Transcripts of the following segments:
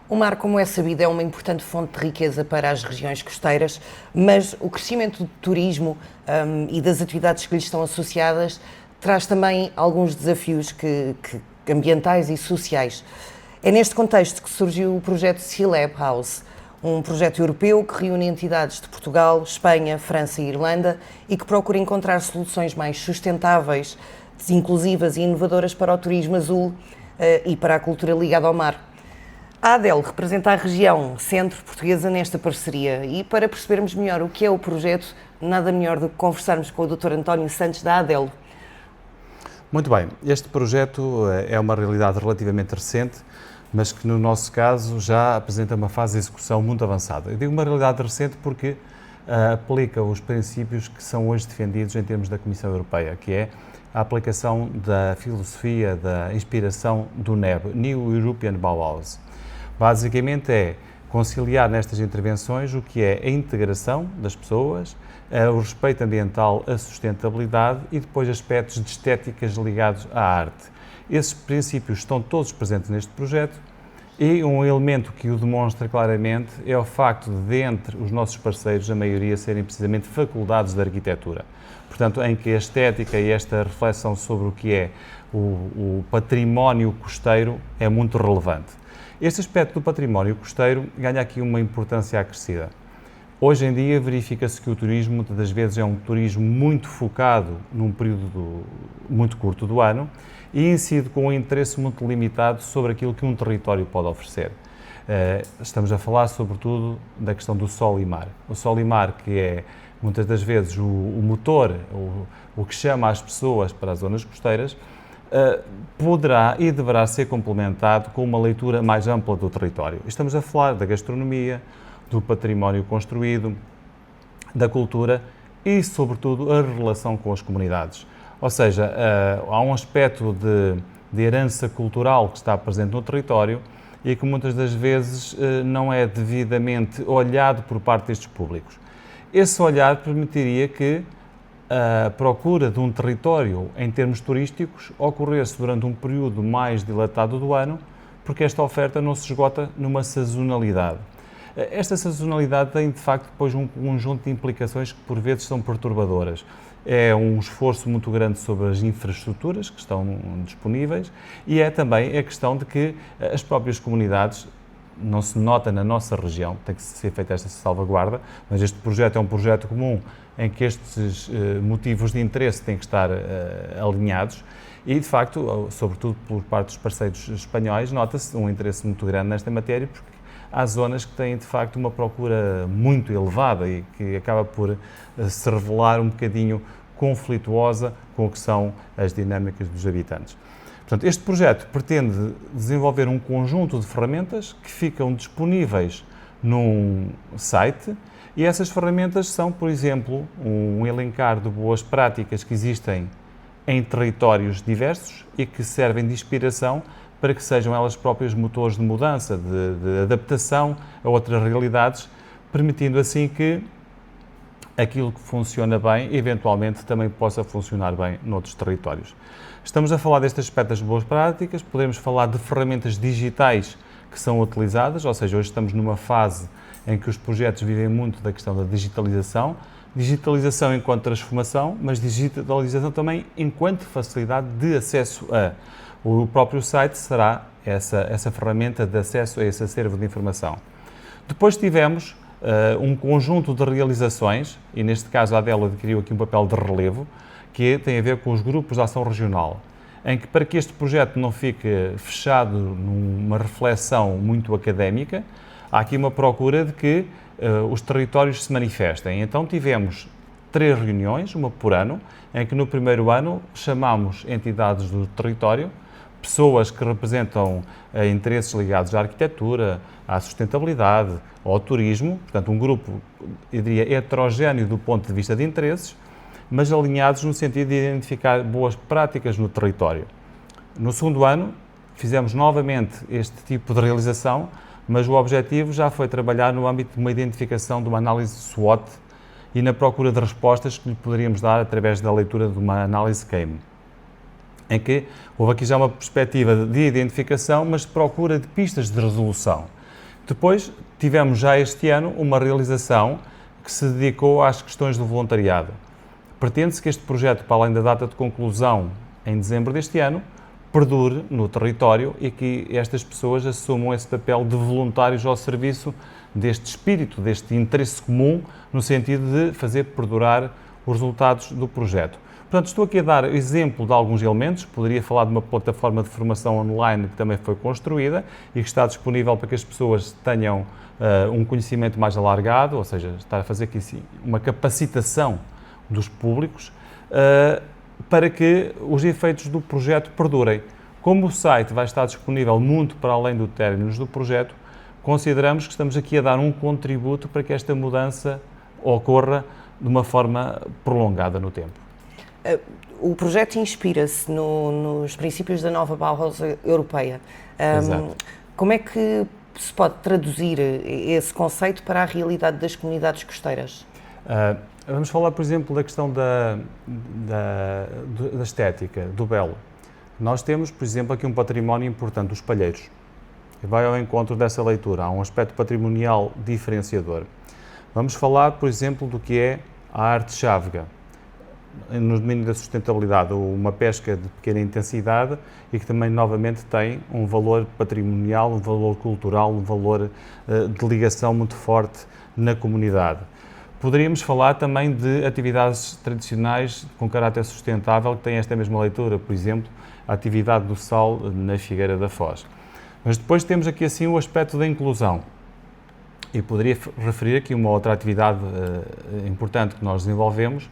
O mar, como é sabido, é uma importante fonte de riqueza para as regiões costeiras, mas o crescimento do turismo e das atividades que lhe estão associadas traz também alguns desafios ambientais e sociais. É neste contexto que surgiu o projeto Sea Lab House, um projeto europeu que reúne entidades de Portugal, Espanha, França e Irlanda e que procura encontrar soluções mais sustentáveis, inclusivas e inovadoras para o turismo azul e para a cultura ligada ao mar. A ADEL representa a região centro portuguesa nesta parceria e para percebermos melhor o que é o projeto, nada melhor do que conversarmos com o Dr. António Santos da ADEL. Muito bem, este projeto é uma realidade relativamente recente, mas que no nosso caso já apresenta uma fase de execução muito avançada. Eu digo uma realidade recente porque aplica os princípios que são hoje defendidos em termos da Comissão Europeia, que é a aplicação da filosofia, da inspiração do NEB, New European Bauhaus. Basicamente é conciliar nestas intervenções o que é a integração das pessoas, o respeito ambiental, a sustentabilidade e depois aspectos de estéticas ligados à arte. Esses princípios estão todos presentes neste projeto e um elemento que o demonstra claramente é o facto de, entre os nossos parceiros, a maioria serem precisamente faculdades de arquitetura. Portanto, em que a estética e esta reflexão sobre o que é o património costeiro é muito relevante. Este aspecto do património costeiro ganha aqui uma importância acrescida. Hoje em dia verifica-se que o turismo muitas das vezes é um turismo muito focado num período muito curto do ano e incide com um interesse muito limitado sobre aquilo que um território pode oferecer. Estamos a falar sobretudo da questão do sol e mar. O sol e mar que é muitas das vezes o motor, o que chama as pessoas para as zonas costeiras, poderá e deverá ser complementado com uma leitura mais ampla do território. Estamos a falar da gastronomia, do património construído, da cultura e, sobretudo, a relação com as comunidades. Ou seja, há um aspecto de herança cultural que está presente no território e que muitas das vezes não é devidamente olhado por parte destes públicos. Esse olhar permitiria que a procura de um território em termos turísticos ocorresse durante um período mais dilatado do ano, porque esta oferta não se esgota numa sazonalidade. Esta sazonalidade tem, de facto, depois um conjunto de implicações que, por vezes, são perturbadoras. É um esforço muito grande sobre as infraestruturas que estão disponíveis e é também a questão de que as próprias comunidades, não se nota na nossa região, tem que ser feita esta salvaguarda, mas este projeto é um projeto comum em que estes motivos de interesse têm que estar alinhados e, de facto, sobretudo por parte dos parceiros espanhóis, nota-se um interesse muito grande nesta matéria, porque há zonas que têm, de facto, uma procura muito elevada e que acaba por se revelar um bocadinho conflituosa com o que são as dinâmicas dos habitantes. Portanto, este projeto pretende desenvolver um conjunto de ferramentas que ficam disponíveis num site e essas ferramentas são, por exemplo, um elencar de boas práticas que existem em territórios diversos e que servem de inspiração para que sejam elas próprias motores de mudança, de adaptação a outras realidades, permitindo assim que aquilo que funciona bem, eventualmente, também possa funcionar bem noutros territórios. Estamos a falar deste aspecto das boas práticas, podemos falar de ferramentas digitais que são utilizadas, ou seja, hoje estamos numa fase em que os projetos vivem muito da questão da digitalização enquanto transformação, mas digitalização também enquanto facilidade de acesso a. O próprio site será essa ferramenta de acesso a esse acervo de informação. Depois tivemos um conjunto de realizações, e neste caso a ADEL adquiriu aqui um papel de relevo, que tem a ver com os grupos de ação regional, em que para que este projeto não fique fechado numa reflexão muito académica, há aqui uma procura de que os territórios se manifestem. Então tivemos 3 reuniões, uma por ano, em que no primeiro ano chamámos entidades do território, pessoas que representam interesses ligados à arquitetura, à sustentabilidade, ao turismo, portanto um grupo, eu diria, heterogéneo do ponto de vista de interesses, mas alinhados no sentido de identificar boas práticas no território. No segundo ano, fizemos novamente este tipo de realização, mas o objetivo já foi trabalhar no âmbito de uma identificação de uma análise SWOT e na procura de respostas que lhe poderíamos dar através da leitura de uma análise CAME, em que houve aqui já uma perspectiva de identificação, mas de procura de pistas de resolução. Depois, tivemos já este ano uma realização que se dedicou às questões do voluntariado. Pretende-se que este projeto, para além da data de conclusão em dezembro deste ano, perdure no território e que estas pessoas assumam esse papel de voluntários ao serviço deste espírito, deste interesse comum, no sentido de fazer perdurar os resultados do projeto. Portanto, estou aqui a dar exemplo de alguns elementos, poderia falar de uma plataforma de formação online que também foi construída e que está disponível para que as pessoas tenham um conhecimento mais alargado, ou seja, está a fazer aqui sim, uma capacitação dos públicos para que os efeitos do projeto perdurem. Como o site vai estar disponível muito para além do término do projeto, consideramos que estamos aqui a dar um contributo para que esta mudança ocorra de uma forma prolongada no tempo. O projeto inspira-se nos princípios da nova Bauhaus europeia. Exato. Como é que se pode traduzir esse conceito para a realidade das comunidades costeiras? Vamos falar, por exemplo, da questão da estética, do belo. Nós temos, por exemplo, aqui um património importante, os palheiros. E vai ao encontro dessa leitura, há um aspecto patrimonial diferenciador. Vamos falar, por exemplo, do que é a arte chávega, no domínio da sustentabilidade, uma pesca de pequena intensidade e que também, novamente, tem um valor patrimonial, um valor cultural, um valor de ligação muito forte na comunidade. Poderíamos falar também de atividades tradicionais com caráter sustentável que têm esta mesma leitura, por exemplo, a atividade do sal na Figueira da Foz. Mas depois temos aqui assim o aspecto da inclusão. E poderia referir aqui uma outra atividade importante que nós desenvolvemos,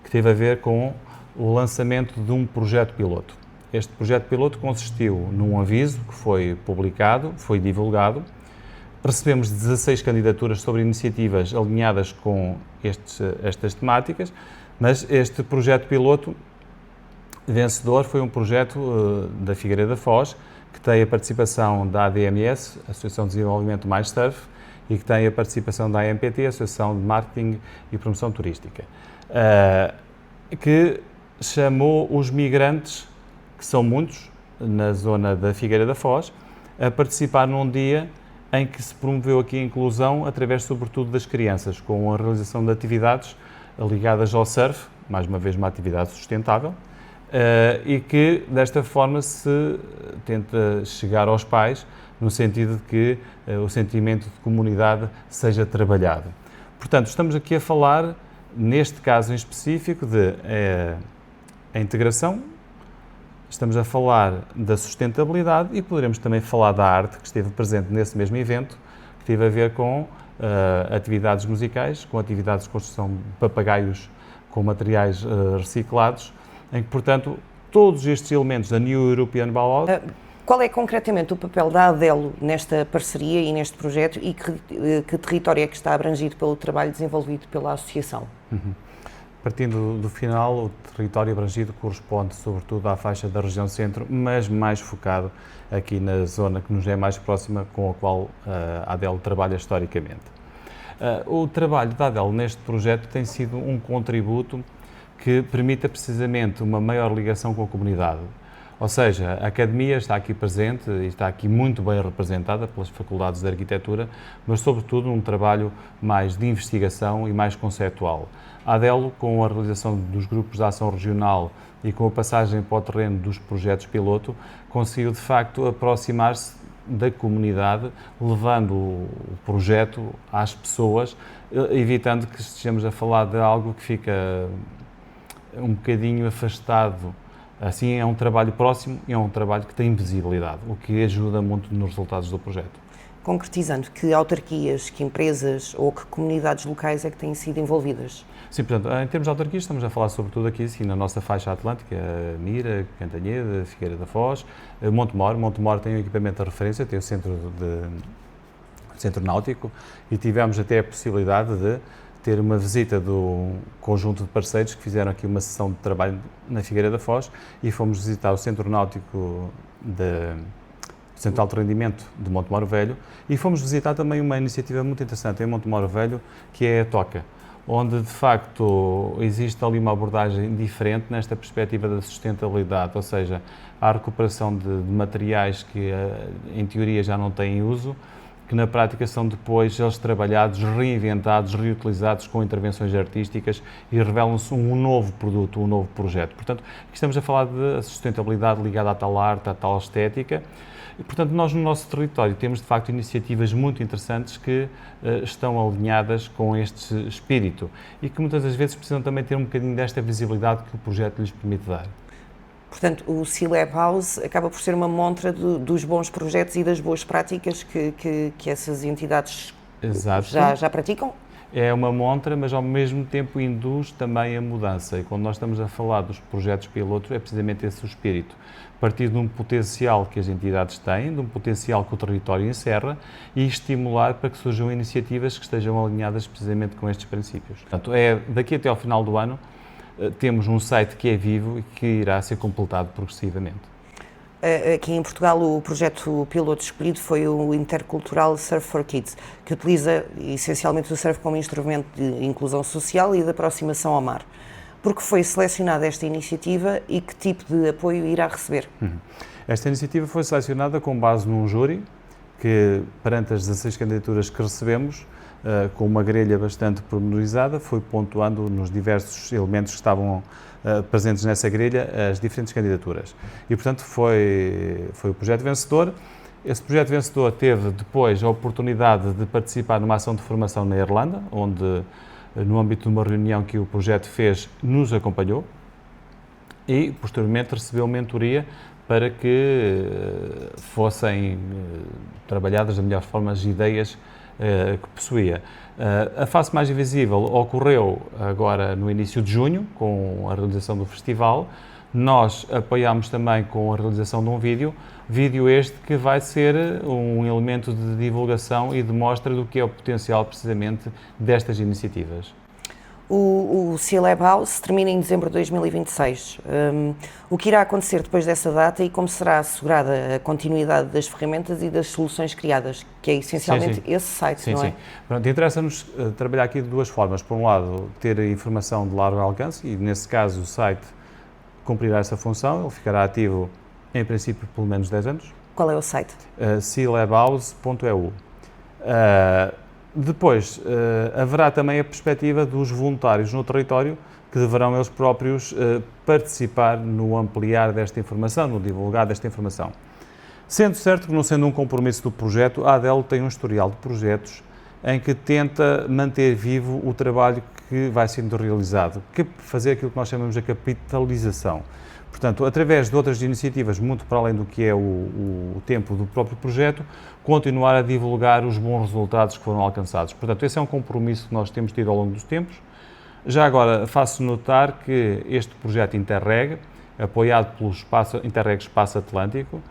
que teve a ver com o lançamento de um projeto piloto. Este projeto piloto consistiu num aviso que foi publicado, foi divulgado. Recebemos 16 candidaturas sobre iniciativas alinhadas com estas temáticas, mas este projeto piloto vencedor foi um projeto da Figueira da Foz, que tem a participação da ADMS, Associação de Desenvolvimento Mais Surf, e que tem a participação da AMPT, Associação de Marketing e Promoção Turística, que chamou os migrantes, que são muitos, na zona da Figueira da Foz, a participar num dia em que se promoveu aqui a inclusão através, sobretudo, das crianças, com a realização de atividades ligadas ao surf, mais uma vez uma atividade sustentável, e que, desta forma, se tenta chegar aos pais no sentido de que o sentimento de comunidade seja trabalhado. Portanto, estamos aqui a falar, neste caso em específico, de a integração, estamos a falar da sustentabilidade e poderemos também falar da arte, que esteve presente nesse mesmo evento, que teve a ver com atividades musicais, com atividades de construção de papagaios com materiais reciclados, em que, portanto, todos estes elementos da New European Bauhaus... Qual é concretamente o papel da ADELO nesta parceria e neste projeto e que território é que está abrangido pelo trabalho desenvolvido pela Associação? Partindo do final, o território abrangido corresponde sobretudo à faixa da região centro, mas mais focado aqui na zona que nos é mais próxima, com a qual a ADELO trabalha historicamente. O trabalho da ADELO neste projeto tem sido um contributo que permita precisamente uma maior ligação com a comunidade. Ou seja, a Academia está aqui presente e está aqui muito bem representada pelas faculdades de arquitetura, mas sobretudo num trabalho mais de investigação e mais conceptual. A ADELO, com a realização dos grupos de ação regional e com a passagem para o terreno dos projetos piloto, conseguiu de facto aproximar-se da comunidade, levando o projeto às pessoas, evitando que estejamos a falar de algo que fica um bocadinho afastado. Assim, é um trabalho próximo e é um trabalho que tem visibilidade, o que ajuda muito nos resultados do projeto. Concretizando, que autarquias, que empresas ou que comunidades locais é que têm sido envolvidas? Sim, portanto, em termos de autarquias, estamos a falar sobretudo aqui assim, na nossa faixa atlântica, Mira, Cantanhede, Figueira da Foz, Montemor. Montemor tem um equipamento de referência, tem o centro náutico e tivemos até a possibilidade de ter uma visita do conjunto de parceiros que fizeram aqui uma sessão de trabalho na Figueira da Foz e fomos visitar o Centro Náutico Centro de Alto Rendimento de Montemor Velho e fomos visitar também uma iniciativa muito interessante em Montemor Velho, que é a Toca, onde de facto existe ali uma abordagem diferente nesta perspectiva da sustentabilidade, ou seja, a recuperação de materiais que em teoria já não têm uso, que na prática são depois eles trabalhados, reinventados, reutilizados com intervenções artísticas e revelam-se um novo produto, um novo projeto. Portanto, aqui estamos a falar de sustentabilidade ligada à tal arte, à tal estética. E, portanto, nós no nosso território temos de facto iniciativas muito interessantes que estão alinhadas com este espírito e que muitas das vezes precisam também ter um bocadinho desta visibilidade que o projeto lhes permite dar. Portanto, o C-Lab House acaba por ser uma montra dos bons projetos e das boas práticas que essas entidades já praticam? É uma montra, mas ao mesmo tempo induz também a mudança. E quando nós estamos a falar dos projetos pilotos, é precisamente esse o espírito. Partir de um potencial que as entidades têm, de um potencial que o território encerra e estimular para que surjam iniciativas que estejam alinhadas precisamente com estes princípios. Portanto, daqui até ao final do ano, temos um site que é vivo e que irá ser completado progressivamente. Aqui em Portugal, o projeto piloto escolhido foi o Intercultural Surf for Kids, que utiliza essencialmente o surf como instrumento de inclusão social e de aproximação ao mar. Por que foi selecionada esta iniciativa e que tipo de apoio irá receber? Esta iniciativa foi selecionada com base num júri que, perante as 16 candidaturas que recebemos, com uma grelha bastante pormenorizada, foi pontuando nos diversos elementos que estavam presentes nessa grelha as diferentes candidaturas. E, portanto, foi o projeto vencedor. Esse projeto vencedor teve depois a oportunidade de participar numa ação de formação na Irlanda, onde, no âmbito de uma reunião que o projeto fez, nos acompanhou e, posteriormente, recebeu mentoria para que fossem trabalhadas da melhor forma as ideias que possuía. A face mais invisível ocorreu agora no início de junho, com a realização do festival. Nós apoiámos também com a realização de um vídeo este que vai ser um elemento de divulgação e de mostra do que é o potencial precisamente destas iniciativas. O C-Lab House termina em dezembro de 2026. O que irá acontecer depois dessa data e como será assegurada a continuidade das ferramentas e das soluções criadas, que é essencialmente esse site, não é? Sim. Pronto, interessa-nos trabalhar aqui de duas formas. Por um lado, ter informação de largo alcance e, nesse caso, o site cumprirá essa função. Ele ficará ativo, em princípio, pelo menos 10 anos. Qual é o site? clabhouse.eu. Depois, haverá também a perspectiva dos voluntários no território que deverão eles próprios participar no ampliar desta informação, no divulgar desta informação. Sendo certo que, não sendo um compromisso do projeto, a ADEL tem um historial de projetos em que tenta manter vivo o trabalho que vai sendo realizado, fazer aquilo que nós chamamos de capitalização. Portanto, através de outras iniciativas, muito para além do que é o tempo do próprio projeto, continuar a divulgar os bons resultados que foram alcançados. Portanto, esse é um compromisso que nós temos tido ao longo dos tempos. Já agora, faço notar que este projeto Interreg, apoiado pelo Interreg Espaço Atlântico,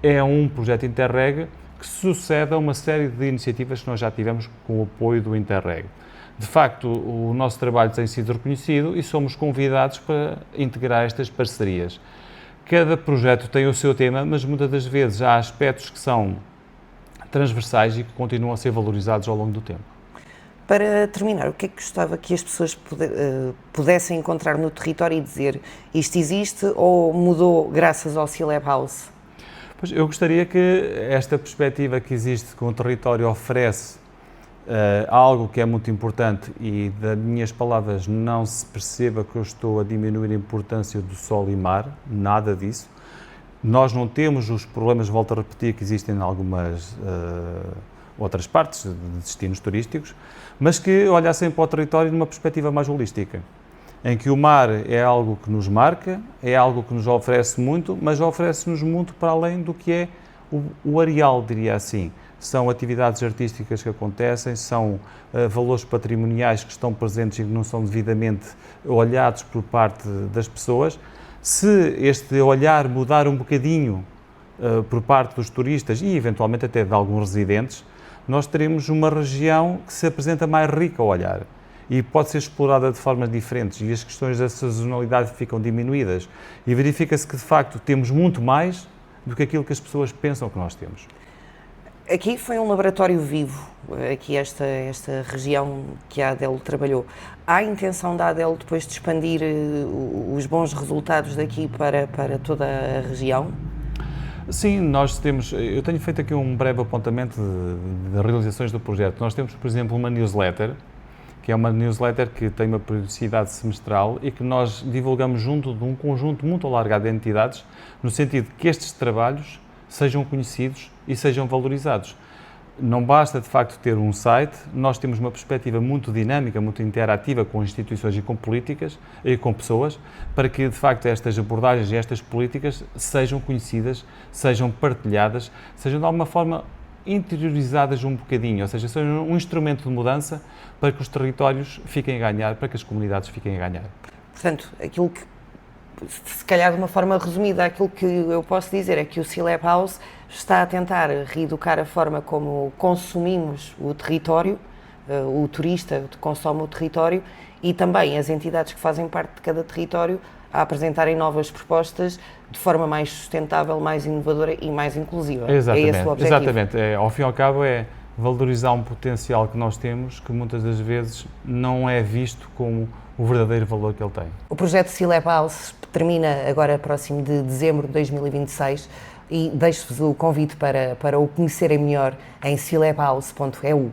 é um projeto Interreg que sucede a uma série de iniciativas que nós já tivemos com o apoio do Interreg. De facto, o nosso trabalho tem sido reconhecido e somos convidados para integrar estas parcerias. Cada projeto tem o seu tema, mas muitas das vezes há aspectos que são transversais e que continuam a ser valorizados ao longo do tempo. Para terminar, o que é que gostava que as pessoas pudessem encontrar no território e dizer isto existe ou mudou graças ao C-Lab House? Pois, eu gostaria que esta perspectiva que existe com o território oferece algo que é muito importante e, das minhas palavras, não se perceba que eu estou a diminuir a importância do sol e mar, nada disso. Nós não temos os problemas, volto a repetir, que existem em algumas outras partes de destinos turísticos, mas que olhassem para o território numa perspectiva mais holística, em que o mar é algo que nos marca, é algo que nos oferece muito, mas oferece-nos muito para além do que é o areal, diria assim. São atividades artísticas que acontecem, são valores patrimoniais que estão presentes e que não são devidamente olhados por parte das pessoas. Se este olhar mudar um bocadinho por parte dos turistas e eventualmente até de alguns residentes, nós teremos uma região que se apresenta mais rica ao olhar e pode ser explorada de formas diferentes e as questões da sazonalidade ficam diminuídas e verifica-se que de facto temos muito mais do que aquilo que as pessoas pensam que nós temos. Aqui foi um laboratório vivo, aqui esta região que a ADEL trabalhou. Há a intenção da ADEL depois de expandir os bons resultados daqui para toda a região? Sim, eu tenho feito aqui um breve apontamento de realizações do projeto. Nós temos, por exemplo, uma newsletter, que é uma newsletter que tem uma periodicidade semestral e que nós divulgamos junto de um conjunto muito alargado de entidades, no sentido de que estes trabalhos sejam conhecidos e sejam valorizados. Não basta, de facto, ter um site, nós temos uma perspectiva muito dinâmica, muito interativa com instituições e com políticas e com pessoas, para que, de facto, estas abordagens e estas políticas sejam conhecidas, sejam partilhadas, sejam de alguma forma interiorizadas um bocadinho, ou seja, sejam um instrumento de mudança para que os territórios fiquem a ganhar, para que as comunidades fiquem a ganhar. Portanto, aquilo que, se calhar de uma forma resumida, aquilo que eu posso dizer é que o Sea-Lab House está a tentar reeducar a forma como consumimos o território, o turista consome o território e também as entidades que fazem parte de cada território a apresentarem novas propostas de forma mais sustentável, mais inovadora e mais inclusiva. Exatamente, é esse o objetivo. Exatamente. Ao fim e ao cabo é valorizar um potencial que nós temos que muitas das vezes não é visto como o verdadeiro valor que ele tem. O projeto Sea-Lab House termina agora próximo de dezembro de 2026 e deixo-vos o convite para o conhecerem melhor em sealabhouse.eu.